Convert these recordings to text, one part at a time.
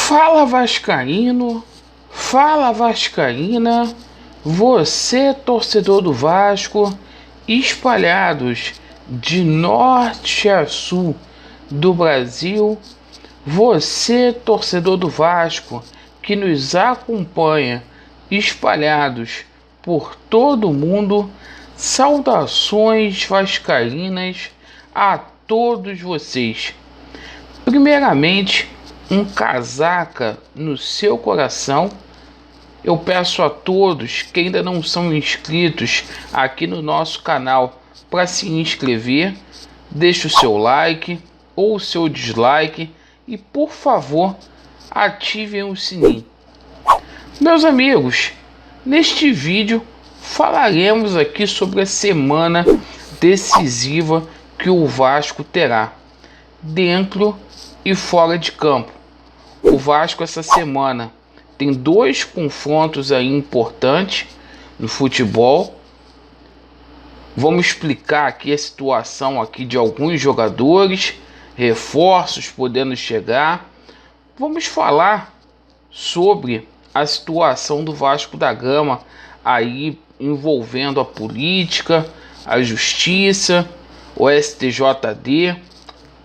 Fala Vascaíno, fala Vascaína, você torcedor do Vasco, espalhados de norte a sul do Brasil, você torcedor do Vasco que nos acompanha, espalhados por todo o mundo, saudações vascaínas a todos vocês. Primeiramente, um casaca no seu coração. Eu peço a todos que ainda não são inscritos aqui no nosso canal para se inscrever, deixe o seu like ou o seu dislike e, por favor, ativem o sininho. Meus amigos, neste vídeo falaremos aqui sobre a semana decisiva que o Vasco terá, dentro e fora de campo. O Vasco essa semana tem dois confrontos aí importantes no futebol. Vamos explicar aqui a situação aqui de alguns jogadores, reforços podendo chegar. Vamos falar sobre a situação do Vasco da Gama aí envolvendo a política, a justiça, o STJD.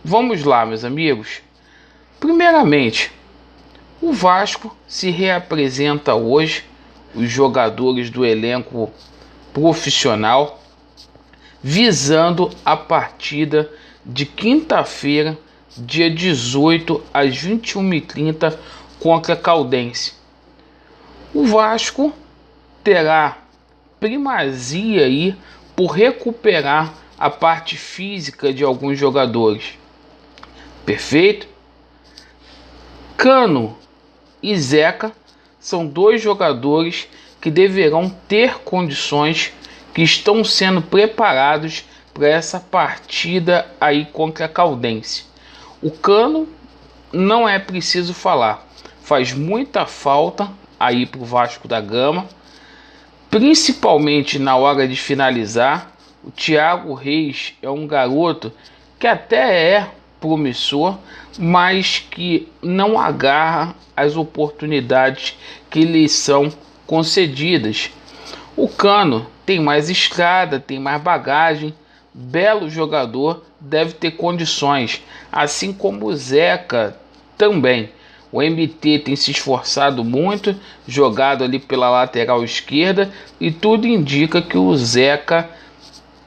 Vamos lá, meus amigos. Primeiramente, o Vasco se reapresenta hoje, os jogadores do elenco profissional, visando a partida de quinta-feira, dia 18, às 21h30, contra a Caldense. O Vasco terá primazia aí por recuperar a parte física de alguns jogadores. Perfeito? Cano e Zeca são dois jogadores que deverão ter condições, que estão sendo preparados para essa partida aí contra a Caldense. O Cano, não é preciso falar, faz muita falta aí para o Vasco da Gama, principalmente na hora de finalizar. O Thiago Reis é um garoto que até é promissor, mas que não agarra as oportunidades que lhe são concedidas. O Cano tem mais estrada, tem mais bagagem, belo jogador, deve ter condições, assim como o Zeca também. O MT tem se esforçado muito, jogado ali pela lateral esquerda, e tudo indica que o Zeca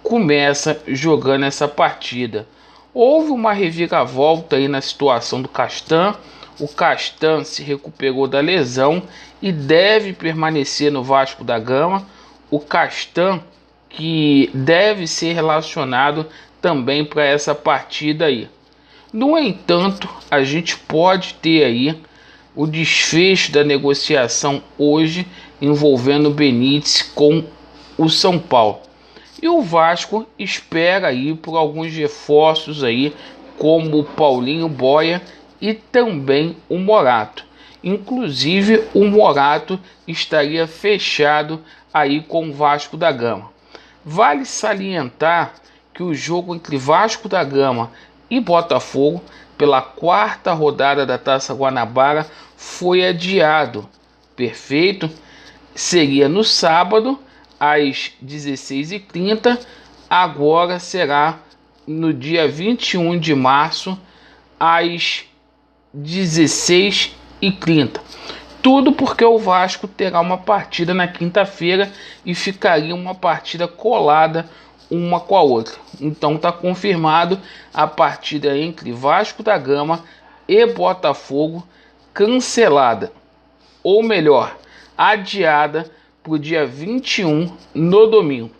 começa jogando essa partida. Houve uma reviravolta aí na situação do Castan. O Castan se recuperou da lesão e deve permanecer no Vasco da Gama. O Castan que deve ser relacionado também para essa partida aí. No entanto, a gente pode ter aí o desfecho da negociação hoje envolvendo o Benítez com o São Paulo. E o Vasco espera aí por alguns reforços aí, como o Paulinho Boia e também o Morato. Inclusive o Morato estaria fechado aí com o Vasco da Gama. Vale salientar que o jogo entre Vasco da Gama e Botafogo, pela quarta rodada da Taça Guanabara, foi adiado. Perfeito? Seria no sábado, às 16h30, agora será no dia 21 de março, às 16h30. Tudo porque o Vasco terá uma partida na quinta-feira e ficaria uma partida colada uma com a outra. Então está confirmado a partida entre Vasco da Gama e Botafogo, cancelada, ou melhor, adiada para o dia 21 no domingo.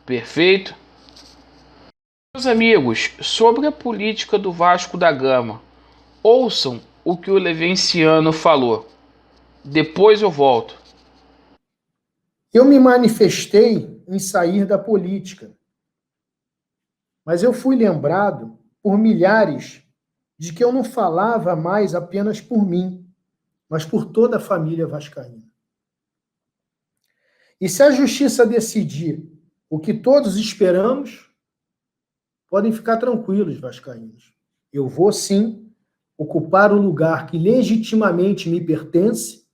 Perfeito? Meus amigos, sobre a política do Vasco da Gama, ouçam o que o Levenciano falou. Depois eu volto. Eu me manifestei em sair da política, mas eu fui lembrado por milhares de que eu não falava mais apenas por mim, mas por toda a família vascaína. E se a justiça decidir o que todos esperamos, podem ficar tranquilos, vascaínos. Eu vou sim ocupar o lugar que legitimamente me pertence,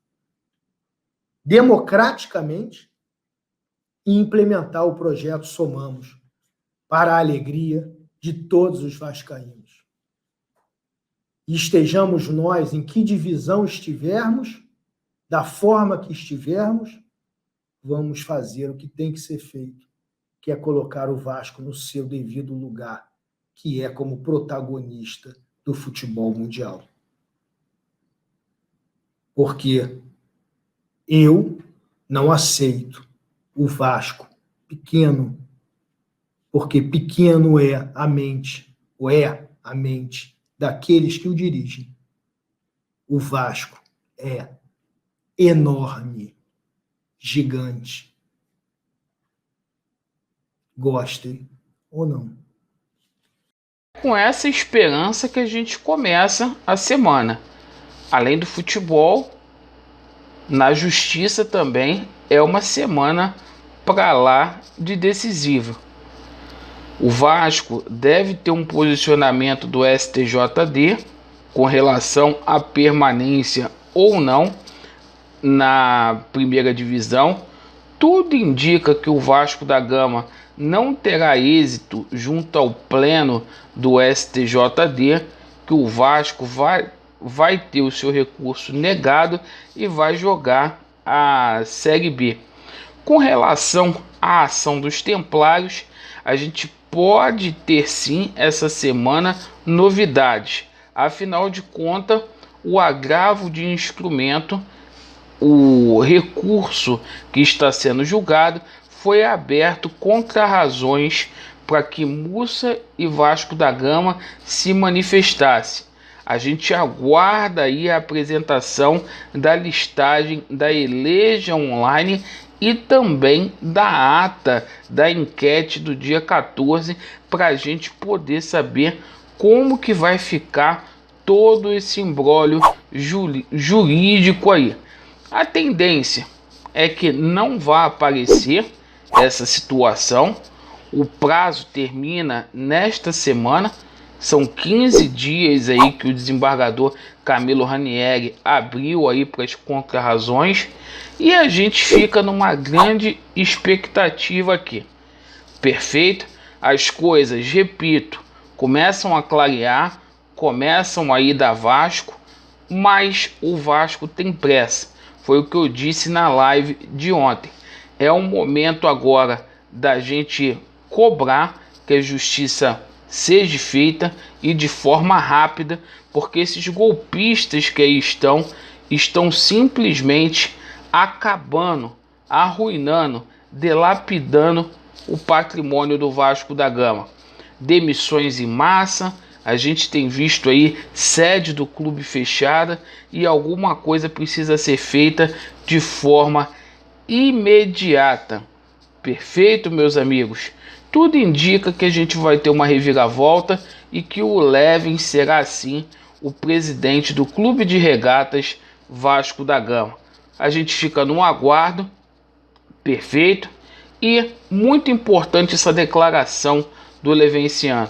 democraticamente, e implementar o projeto Somamos, para a alegria de todos os vascaínos. E estejamos nós em que divisão estivermos, da forma que estivermos, vamos fazer o que tem que ser feito, que é colocar o Vasco no seu devido lugar, que é como protagonista do futebol mundial. Porque eu não aceito o Vasco pequeno, porque pequeno é a mente, ou é a mente daqueles que o dirigem. O Vasco é enorme, gigante. Gostem ou não. Com essa esperança que a gente começa a semana. Além do futebol, na justiça também é uma semana para lá de decisiva. O Vasco deve ter um posicionamento do STJD com relação à permanência ou não na primeira divisão. Tudo indica que o Vasco da Gama não terá êxito junto ao pleno do STJD, que o Vasco vai ter o seu recurso negado e vai jogar a Série B. Com relação à ação dos Templários, a gente pode ter sim essa semana novidades. Afinal de contas, o agravo de instrumento, o recurso que está sendo julgado, foi aberto contra razões para que Mussa e Vasco da Gama se manifestassem. A gente aguarda aí a apresentação da listagem da Eleja Online e também da ata da enquete do dia 14 para a gente poder saber como que vai ficar todo esse imbróglio jurídico aí. A tendência é que não vá aparecer essa situação. O prazo termina nesta semana. São 15 dias aí que o desembargador Camilo Ranieri abriu aí para as contrarrazões e a gente fica numa grande expectativa aqui. Perfeito? As coisas, repito, começam a clarear, começam a ir da Vasco, mas o Vasco tem pressa. Foi o que eu disse na live de ontem. É um momento agora da gente cobrar que a justiça seja feita e de forma rápida, porque esses golpistas que aí estão simplesmente acabando, arruinando, dilapidando o patrimônio do Vasco da Gama. Demissões em massa, a gente tem visto aí sede do clube fechada e alguma coisa precisa ser feita de forma imediata. Perfeito, meus amigos? Tudo indica que a gente vai ter uma reviravolta e que o Levin será sim o presidente do Clube de Regatas Vasco da Gama. A gente fica no aguardo, perfeito? E muito importante essa declaração do Levenciano,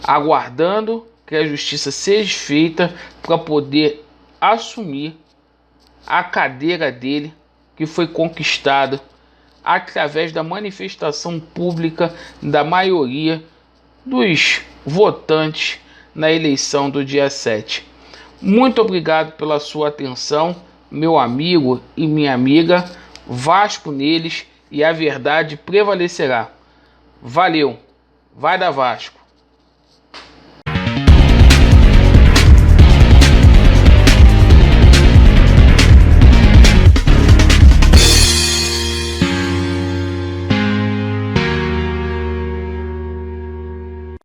aguardando que a justiça seja feita para poder assumir a cadeira dele que foi conquistada através da manifestação pública da maioria dos votantes na eleição do dia 7. Muito obrigado pela sua atenção, meu amigo e minha amiga. Vasco neles e a verdade prevalecerá. Valeu, vai da Vasco!